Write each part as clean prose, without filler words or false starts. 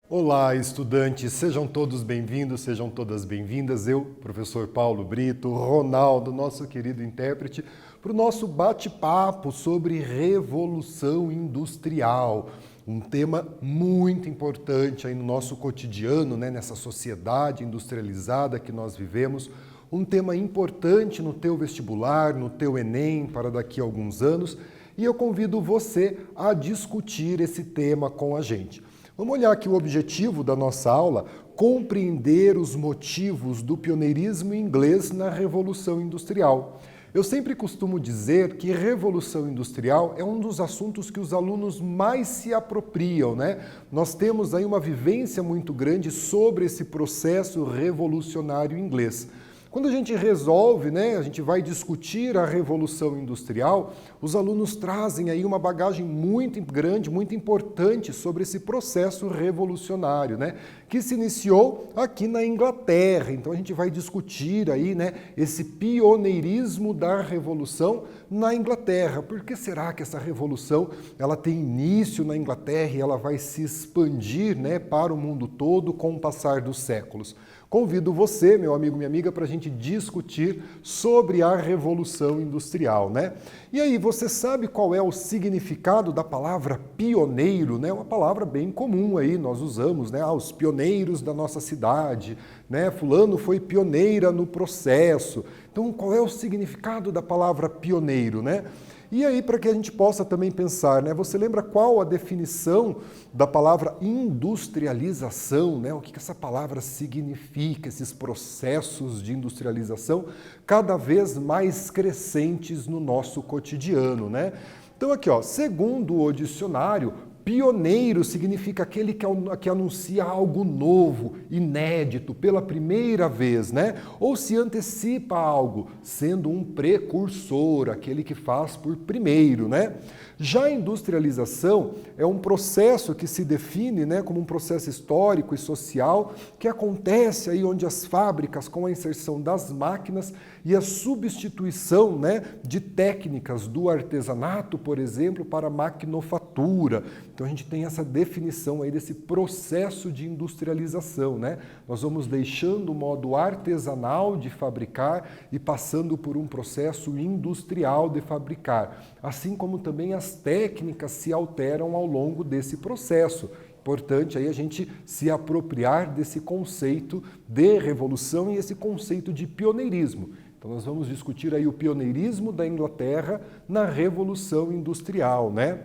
Olá, estudantes, sejam todos bem-vindos, sejam todas bem-vindas. Eu, professor Paulo Brito, Ronaldo, nosso querido intérprete, para o nosso bate-papo sobre Revolução Industrial. Um tema muito importante aí no nosso cotidiano, né, nessa sociedade industrializada que nós vivemos. Um tema importante no teu vestibular, no teu Enem, para daqui a alguns anos. E eu convido você a discutir esse tema com a gente. Vamos olhar aqui o objetivo da nossa aula, compreender os motivos do pioneirismo inglês na Revolução Industrial. Eu sempre costumo dizer que Revolução Industrial é um dos assuntos que os alunos mais se apropriam, né? Nós temos aí uma vivência muito grande sobre esse processo revolucionário inglês. Quando a gente resolve, né, a gente vai discutir a Revolução Industrial, os alunos trazem aí uma bagagem muito grande, muito importante sobre esse processo revolucionário, né, que se iniciou aqui na Inglaterra. Então a gente vai discutir aí, né, esse pioneirismo da Revolução na Inglaterra. Por que será que essa revolução ela tem início na Inglaterra e ela vai se expandir, né, para o mundo todo com o passar dos séculos? Convido você, meu amigo, minha amiga, para a gente discutir sobre a Revolução Industrial, né? E aí, você sabe qual é o significado da palavra pioneiro, né? Uma palavra bem comum aí, nós usamos, né? Os pioneiros da nossa cidade, né? Fulano foi pioneira no processo. Então, qual é o significado da palavra pioneiro, né? E aí, para que a gente possa também pensar, né? Você lembra qual a definição da palavra industrialização, né? O que essa palavra significa, esses processos de industrialização cada vez mais crescentes no nosso cotidiano, né? Então aqui, ó, segundo o dicionário, pioneiro significa aquele que anuncia algo novo, inédito, pela primeira vez, né? Ou se antecipa a algo, sendo um precursor, aquele que faz por primeiro, né? Já a industrialização é um processo que se define, né, como um processo histórico e social que acontece aí onde as fábricas, com a inserção das máquinas e a substituição, né, de técnicas do artesanato, por exemplo, para a maquinofatura. Então a gente tem essa definição aí desse processo de industrialização, né? Nós vamos deixando o modo artesanal de fabricar e passando por um processo industrial de fabricar, assim como também as técnicas se alteram ao longo desse processo. Importante aí a gente se apropriar desse conceito de revolução e esse conceito de pioneirismo. Então nós vamos discutir aí o pioneirismo da Inglaterra na Revolução Industrial, né?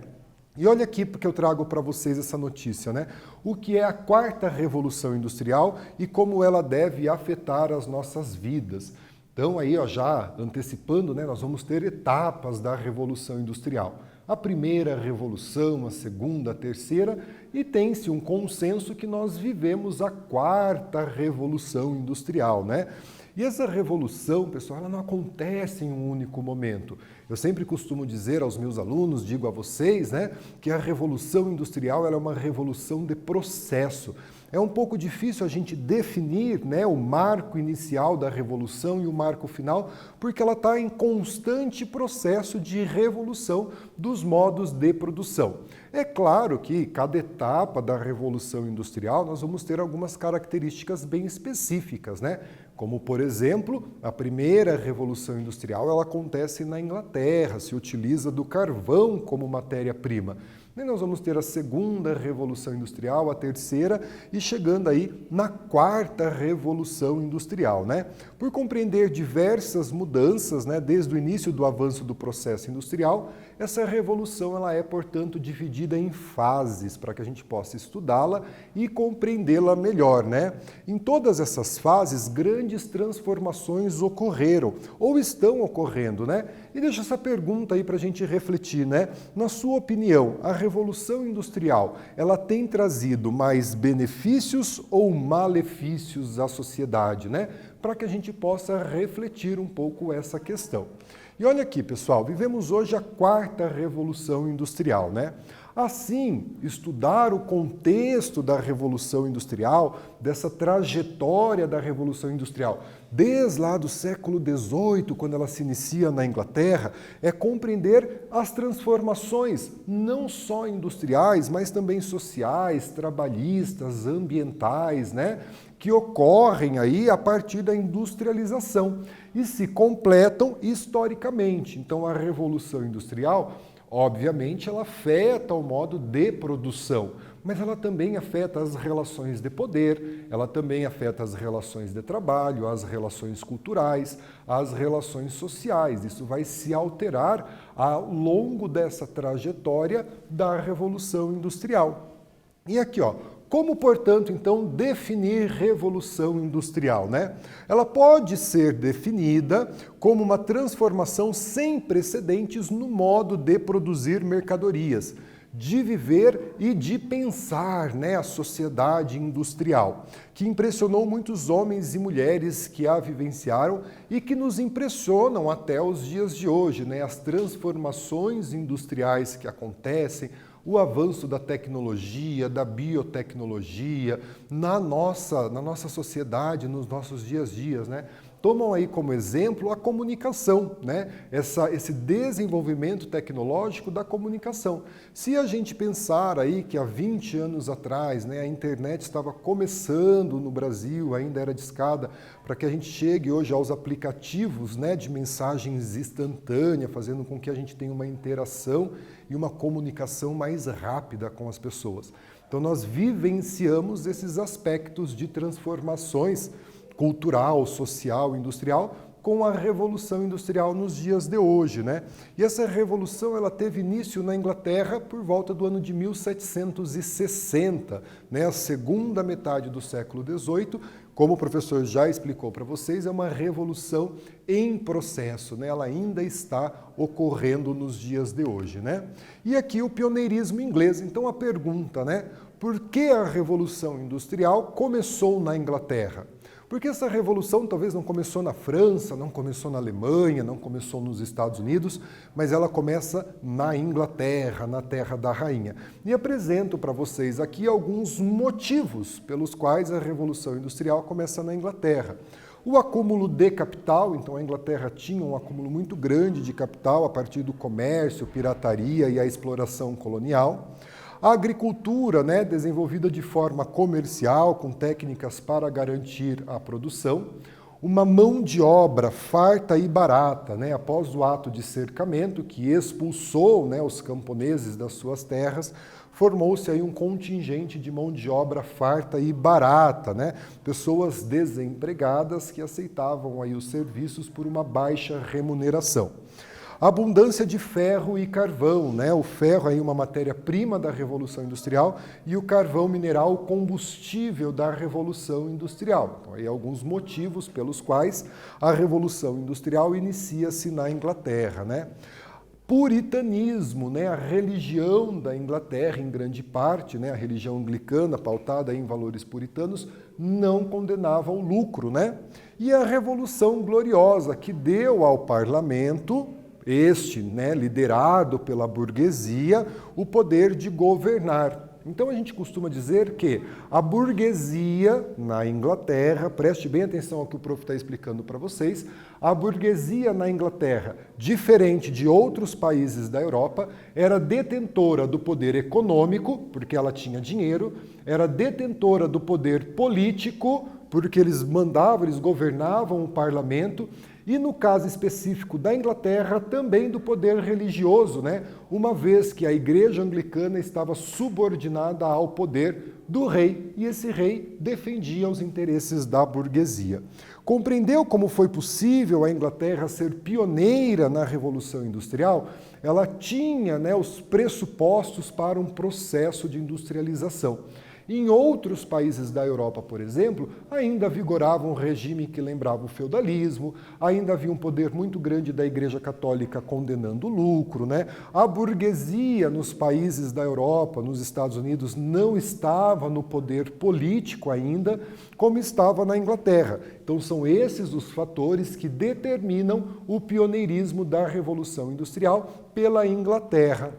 E olha aqui porque eu trago para vocês essa notícia, né? O que é a quarta Revolução Industrial e como ela deve afetar as nossas vidas. Então aí, ó, já antecipando, né, nós vamos ter etapas da Revolução Industrial. A primeira revolução, a segunda, a terceira, e tem-se um consenso que nós vivemos a quarta Revolução Industrial, né? E essa revolução, pessoal, ela não acontece em um único momento. Eu sempre costumo dizer aos meus alunos, digo a vocês, né, que a revolução industrial ela é uma revolução de processo. É um pouco difícil a gente definir, né, o marco inicial da revolução e o marco final, porque ela está em constante processo de revolução dos modos de produção. É claro que cada etapa da revolução industrial nós vamos ter algumas características bem específicas, né? Como, por exemplo, a primeira revolução industrial ela acontece na Inglaterra, se utiliza do carvão como matéria-prima. E nós vamos ter a segunda revolução industrial, a terceira e chegando aí na quarta revolução industrial, né? Por compreender diversas mudanças, né, desde o início do avanço do processo industrial, essa revolução ela é, portanto, dividida em fases para que a gente possa estudá-la e compreendê-la melhor, né? Em todas essas fases, grandes transformações ocorreram ou estão ocorrendo, né? E deixa essa pergunta aí para a gente refletir, né? Na sua opinião, a Revolução Industrial, ela tem trazido mais benefícios ou malefícios à sociedade, né? Para que a gente possa refletir um pouco essa questão. E olha aqui, pessoal, vivemos hoje a quarta Revolução Industrial, né? Assim, estudar o contexto da Revolução Industrial, dessa trajetória da Revolução Industrial, desde lá do século XVIII, quando ela se inicia na Inglaterra, é compreender as transformações, não só industriais, mas também sociais, trabalhistas, ambientais, né, que ocorrem aí a partir da industrialização e se completam historicamente. Então, a Revolução Industrial, obviamente, ela afeta o modo de produção, mas ela também afeta as relações de poder, ela também afeta as relações de trabalho, as relações culturais, as relações sociais. Isso vai se alterar ao longo dessa trajetória da Revolução Industrial. E aqui, ó, como, portanto, então, definir revolução industrial, né? Ela pode ser definida como uma transformação sem precedentes no modo de produzir mercadorias, de viver e de pensar, né, a sociedade industrial, que impressionou muitos homens e mulheres que a vivenciaram e que nos impressionam até os dias de hoje, né? As transformações industriais que acontecem, o avanço da tecnologia, da biotecnologia, na nossa sociedade, nos nossos dias a dias, né? Tomam aí como exemplo a comunicação, né? Esse desenvolvimento tecnológico da comunicação. Se a gente pensar aí que há 20 anos atrás, né, a internet estava começando no Brasil, ainda era discada, para que a gente chegue hoje aos aplicativos, né, de mensagens instantâneas, fazendo com que a gente tenha uma interação e uma comunicação mais rápida com as pessoas. Então nós vivenciamos esses aspectos de transformações cultural, social, industrial, com a Revolução Industrial nos dias de hoje, né? E essa revolução ela teve início na Inglaterra por volta do ano de 1760, né? A segunda metade do século XVIII, como o professor já explicou para vocês, é uma revolução em processo, né? Ela ainda está ocorrendo nos dias de hoje, né? E aqui o pioneirismo inglês. Então a pergunta, né? Por que a Revolução Industrial começou na Inglaterra? Porque essa revolução talvez não começou na França, não começou na Alemanha, não começou nos Estados Unidos, mas ela começa na Inglaterra, na Terra da Rainha. E apresento para vocês aqui alguns motivos pelos quais a Revolução Industrial começa na Inglaterra. O acúmulo de capital, então a Inglaterra tinha um acúmulo muito grande de capital a partir do comércio, pirataria e a exploração colonial. A agricultura, né, desenvolvida de forma comercial, com técnicas para garantir a produção. Uma mão de obra farta e barata, né, após o ato de cercamento, que expulsou, né, os camponeses das suas terras, formou-se aí um contingente de mão de obra farta e barata, né, pessoas desempregadas que aceitavam aí os serviços por uma baixa remuneração. Abundância de ferro e carvão, né? O ferro é uma matéria-prima da Revolução Industrial e o carvão mineral, o combustível da Revolução Industrial. Então, aí alguns motivos pelos quais a Revolução Industrial inicia-se na Inglaterra, né? Puritanismo, né? A religião da Inglaterra, em grande parte, né? A religião anglicana, pautada em valores puritanos, não condenava o lucro, né? E a Revolução Gloriosa, que deu ao parlamento, né, liderado pela burguesia, o poder de governar. Então a gente costuma dizer que a burguesia na Inglaterra, preste bem atenção ao que o prof está explicando para vocês, a burguesia na Inglaterra, diferente de outros países da Europa, era detentora do poder econômico, porque ela tinha dinheiro, era detentora do poder político, porque eles mandavam, eles governavam o parlamento, e no caso específico da Inglaterra, também do poder religioso, né? Uma vez que a Igreja Anglicana estava subordinada ao poder do rei, e esse rei defendia os interesses da burguesia. Compreendeu como foi possível a Inglaterra ser pioneira na Revolução Industrial? Ela tinha, né, os pressupostos para um processo de industrialização. Em outros países da Europa, por exemplo, ainda vigorava um regime que lembrava o feudalismo, ainda havia um poder muito grande da Igreja Católica condenando o lucro, né? A burguesia nos países da Europa, nos Estados Unidos, não estava no poder político ainda, como estava na Inglaterra. Então são esses os fatores que determinam o pioneirismo da Revolução Industrial pela Inglaterra.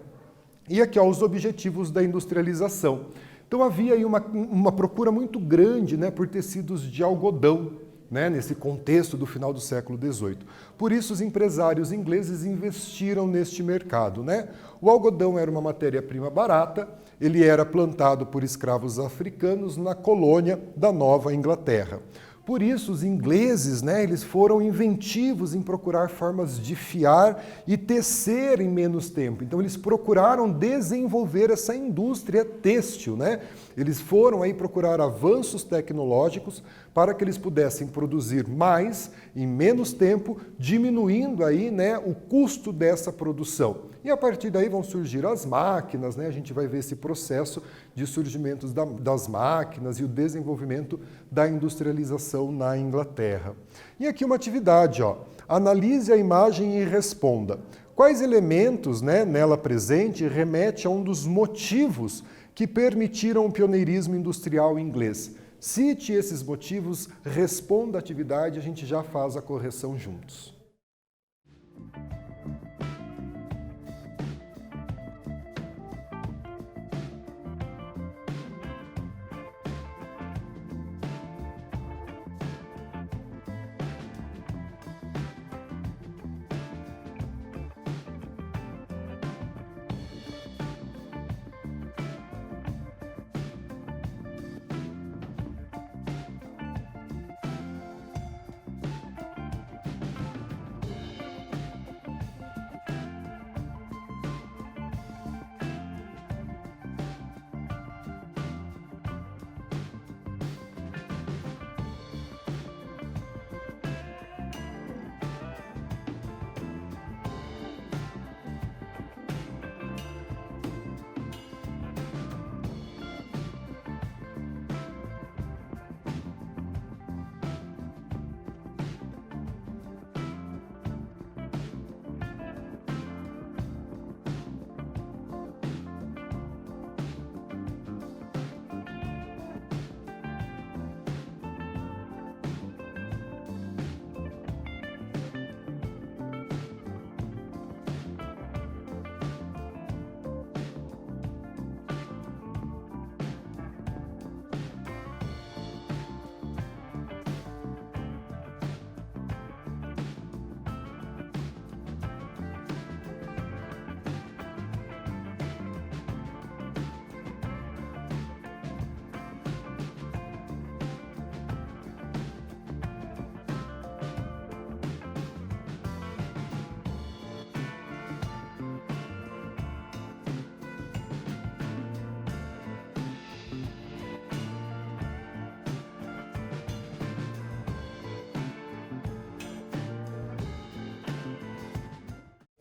E aqui, ó, os objetivos da industrialização. Então havia aí uma procura muito grande, né, por tecidos de algodão, né, nesse contexto do final do século XVIII. Por isso os empresários ingleses investiram neste mercado, né? O algodão era uma matéria-prima barata, ele era plantado por escravos africanos na colônia da Nova Inglaterra. Por isso, os ingleses, né, eles foram inventivos em procurar formas de fiar e tecer em menos tempo. Então, eles procuraram desenvolver essa indústria têxtil, né? Eles foram aí procurar avanços tecnológicos para que eles pudessem produzir mais em menos tempo, diminuindo aí, né, o custo dessa produção. E a partir daí vão surgir as máquinas, né? A gente vai ver esse processo de surgimento das máquinas e o desenvolvimento da industrialização na Inglaterra. E aqui uma atividade, ó. Analise a imagem e responda. Quais elementos, né, nela presente remete a um dos motivos que permitiram o pioneirismo industrial inglês? Cite esses motivos, responda a atividade, a gente já faz a correção juntos.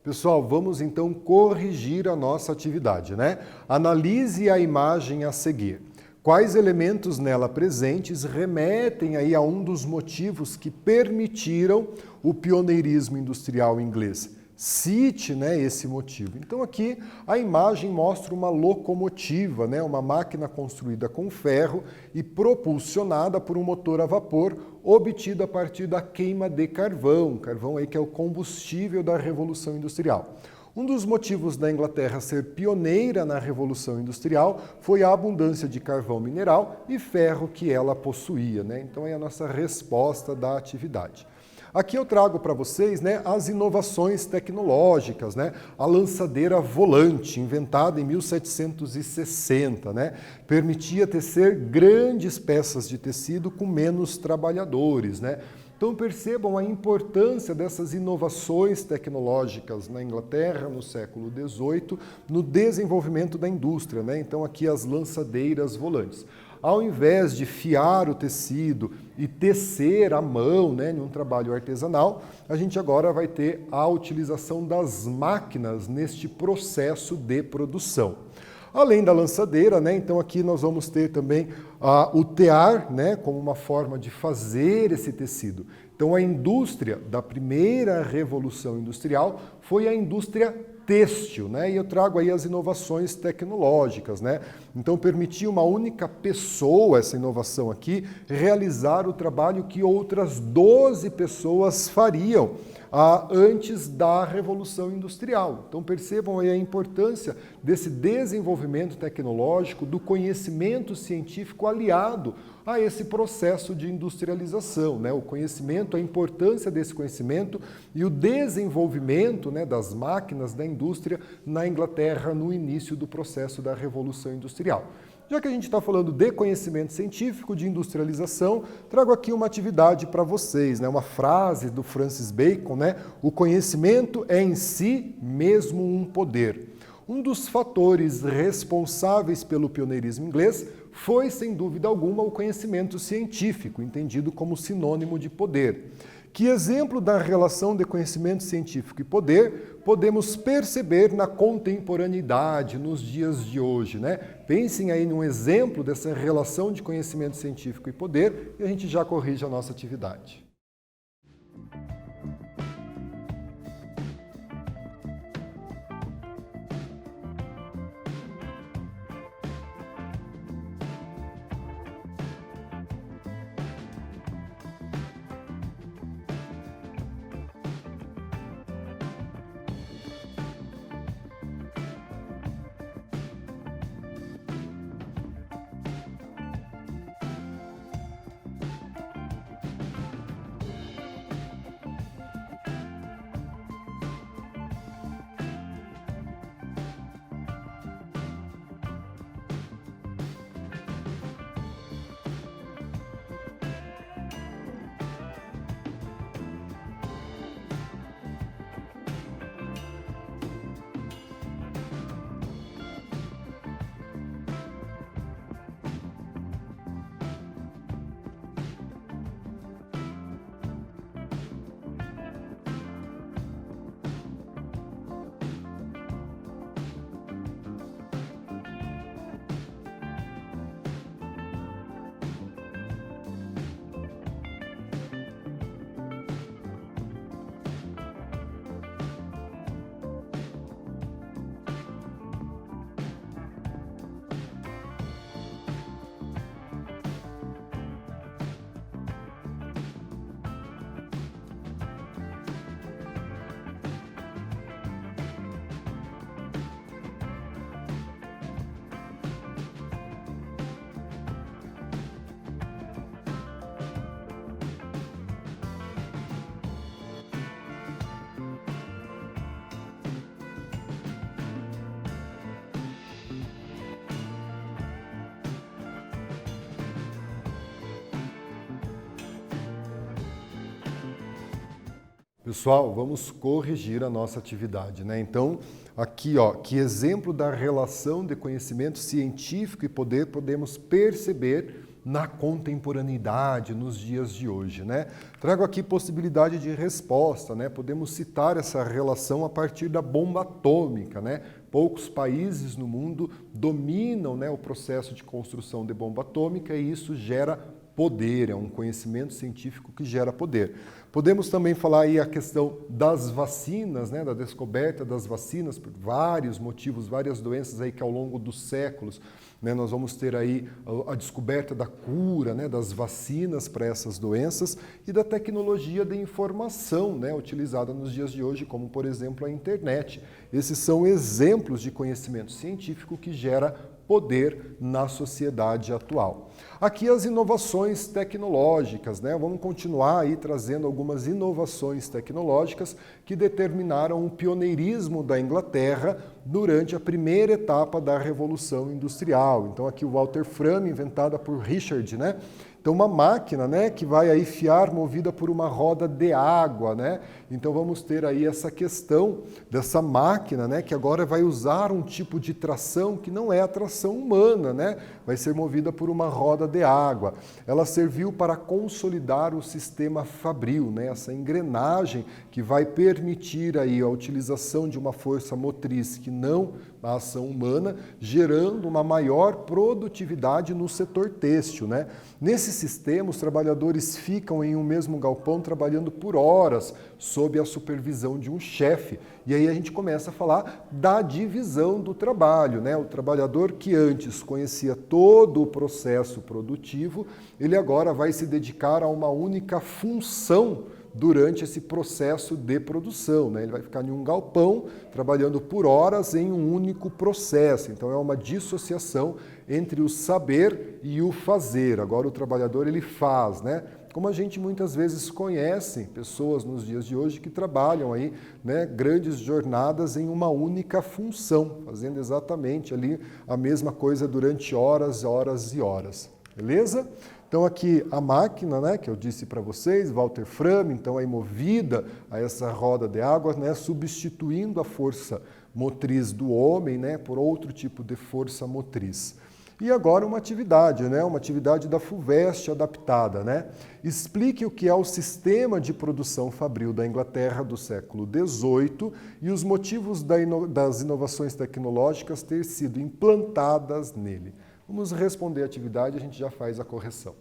Pessoal, vamos então corrigir a nossa atividade, né? Analise a imagem a seguir. Quais elementos nela presentes remetem aí a um dos motivos que permitiram o pioneirismo industrial inglês? Cite, né, esse motivo. Então aqui a imagem mostra uma locomotiva, né, uma máquina construída com ferro e propulsionada por um motor a vapor obtido a partir da queima de carvão. Carvão aí que é o combustível da Revolução Industrial. Um dos motivos da Inglaterra ser pioneira na Revolução Industrial foi a abundância de carvão mineral e ferro que ela possuía, né? Então é a nossa resposta da atividade. Aqui eu trago para vocês, né, as inovações tecnológicas, né? A lançadeira volante, inventada em 1760, né? Permitia tecer grandes peças de tecido com menos trabalhadores, né? Então percebam a importância dessas inovações tecnológicas na Inglaterra no século XVIII, no desenvolvimento da indústria, né? Então aqui as lançadeiras volantes. Ao invés de fiar o tecido e tecer à mão, né, em um trabalho artesanal, a gente agora vai ter a utilização das máquinas neste processo de produção. Além da lançadeira, né, então aqui nós vamos ter também o tear, né, como uma forma de fazer esse tecido. Então a indústria da primeira revolução industrial foi a indústria têxtil, né? E eu trago aí as inovações tecnológicas, né? Então permitia uma única pessoa, essa inovação aqui, realizar o trabalho que outras 12 pessoas fariam. antes da Revolução Industrial. Então percebam aí a importância desse desenvolvimento tecnológico, do conhecimento científico aliado a esse processo de industrialização, né? O conhecimento, a importância desse conhecimento e o desenvolvimento, né, das máquinas da indústria na Inglaterra no início do processo da Revolução Industrial. Já que a gente está falando de conhecimento científico, de industrialização, trago aqui uma atividade para vocês, né? Uma frase do Francis Bacon, né? O conhecimento é em si mesmo um poder. Um dos fatores responsáveis pelo pioneirismo inglês foi, sem dúvida alguma, o conhecimento científico, entendido como sinônimo de poder. Que exemplo da relação de conhecimento científico e poder podemos perceber na contemporaneidade, nos dias de hoje, né? Pensem aí num exemplo dessa relação de conhecimento científico e poder e a gente já corrige a nossa atividade. Pessoal, vamos corrigir a nossa atividade, né? Então, aqui, ó, que exemplo da relação de conhecimento científico e poder podemos perceber na contemporaneidade, nos dias de hoje, né? Trago aqui possibilidade de resposta, né? Podemos citar essa relação a partir da bomba atômica, né? Poucos países no mundo dominam, né, o processo de construção de bomba atômica e isso gera poder, é um conhecimento científico que gera poder. Podemos também falar aí a questão das vacinas, né, da descoberta das vacinas por vários motivos, várias doenças aí que ao longo dos séculos, né, nós vamos ter aí a descoberta da cura, né, das vacinas para essas doenças e da tecnologia de informação, né, utilizada nos dias de hoje, como por exemplo a internet. Esses são exemplos de conhecimento científico que gera poder na sociedade atual. Aqui as inovações tecnológicas, né? Vamos continuar aí trazendo algumas inovações tecnológicas que determinaram o pioneirismo da Inglaterra durante a primeira etapa da Revolução Industrial. Então aqui o Walter Fram, inventada por Richard, né? Então uma máquina, né, que vai aí fiar movida por uma roda de água, né? Então vamos ter aí essa questão dessa máquina, né, que agora vai usar um tipo de tração que não é a tração humana, né? Vai ser movida por uma roda de água. Ela serviu para consolidar o sistema fabril, né? Essa engrenagem que vai permitir aí a utilização de uma força motriz que não a ação humana, gerando uma maior produtividade no setor têxtil, né? Nesse sistema, os trabalhadores ficam em um mesmo galpão trabalhando por horas, sob a supervisão de um chefe. E aí a gente começa a falar da divisão do trabalho, né? O trabalhador que antes conhecia todo o processo produtivo, ele agora vai se dedicar a uma única função durante esse processo de produção, né? Ele vai ficar em um galpão, trabalhando por horas em um único processo. Então é uma dissociação entre o saber e o fazer. Agora o trabalhador ele faz, né? Como a gente muitas vezes conhece pessoas nos dias de hoje que trabalham aí, né, grandes jornadas em uma única função, fazendo exatamente ali a mesma coisa durante horas, horas e horas. Beleza? Então aqui a máquina, né, que eu disse para vocês, Walter Frame, então é movida a essa roda de água, né, substituindo a força motriz do homem, né, por outro tipo de força motriz. E agora uma atividade, né? Uma atividade da FUVEST adaptada, né? Explique o que é o sistema de produção fabril da Inglaterra do século XVIII e os motivos das inovações tecnológicas ter sido implantadas nele. Vamos responder a atividade e a gente já faz a correção.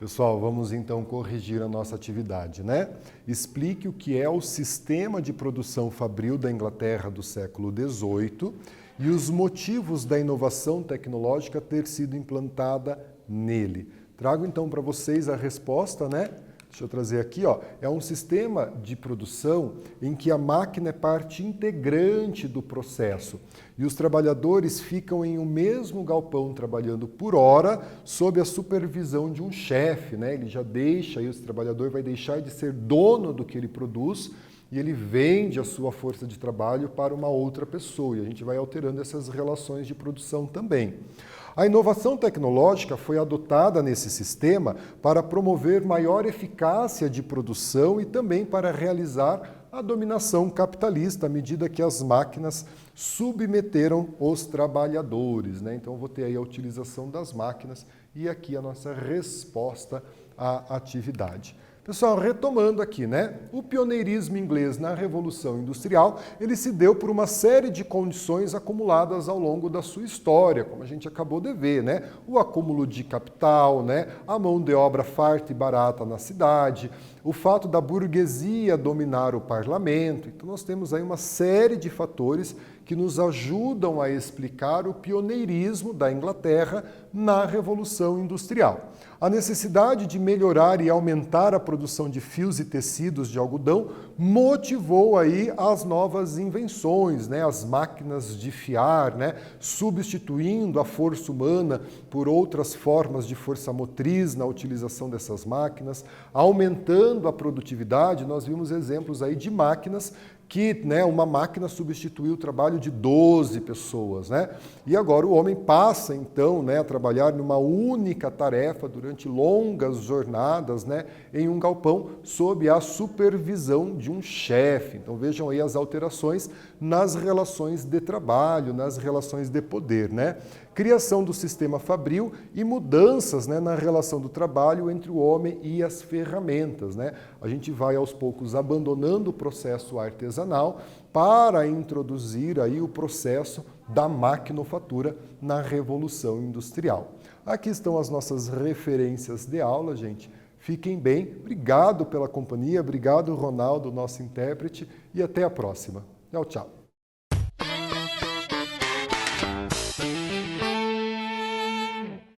Pessoal, vamos então corrigir a nossa atividade, né? Explique o que é o sistema de produção fabril da Inglaterra do século XVIII e os motivos da inovação tecnológica ter sido implantada nele. Trago então para vocês a resposta, né? Deixa eu trazer aqui, ó. É um sistema de produção em que a máquina é parte integrante do processo e os trabalhadores ficam em um mesmo galpão trabalhando por hora sob a supervisão de um chefe, né? Ele já deixa, aí o trabalhador vai deixar de ser dono do que ele produz e ele vende a sua força de trabalho para uma outra pessoa e a gente vai alterando essas relações de produção também. A inovação tecnológica foi adotada nesse sistema para promover maior eficácia de produção e também para realizar a dominação capitalista à medida que as máquinas submeteram os trabalhadores, né? Então, eu vou ter aí a utilização das máquinas e aqui a nossa resposta à atividade. Pessoal, retomando aqui, né? O pioneirismo inglês na Revolução Industrial, ele se deu por uma série de condições acumuladas ao longo da sua história, como a gente acabou de ver, né? O acúmulo de capital, né? A mão de obra farta e barata na cidade, o fato da burguesia dominar o parlamento. Então, nós temos aí uma série de fatores que nos ajudam a explicar o pioneirismo da Inglaterra na Revolução Industrial. A necessidade de melhorar e aumentar a produção de fios e tecidos de algodão motivou aí as novas invenções, né? As máquinas de fiar, né? Substituindo a força humana por outras formas de força motriz na utilização dessas máquinas, aumentando a produtividade. Nós vimos exemplos aí de máquinas que, né, uma máquina substituiu o trabalho de 12 pessoas, né? E agora o homem passa, então, né, a trabalhar numa única tarefa durante longas jornadas, né, em um galpão, sob a supervisão de um chefe. Então vejam aí as alterações nas relações de trabalho, nas relações de poder, né? Criação do sistema fabril e mudanças, né, na relação do trabalho entre o homem e as ferramentas, né? A gente vai aos poucos abandonando o processo artesanal para introduzir aí o processo da maquinofatura na Revolução Industrial. Aqui estão as nossas referências de aula, gente. Fiquem bem. Obrigado pela companhia, obrigado, Ronaldo, nosso intérprete, e até a próxima. Tchau, tchau.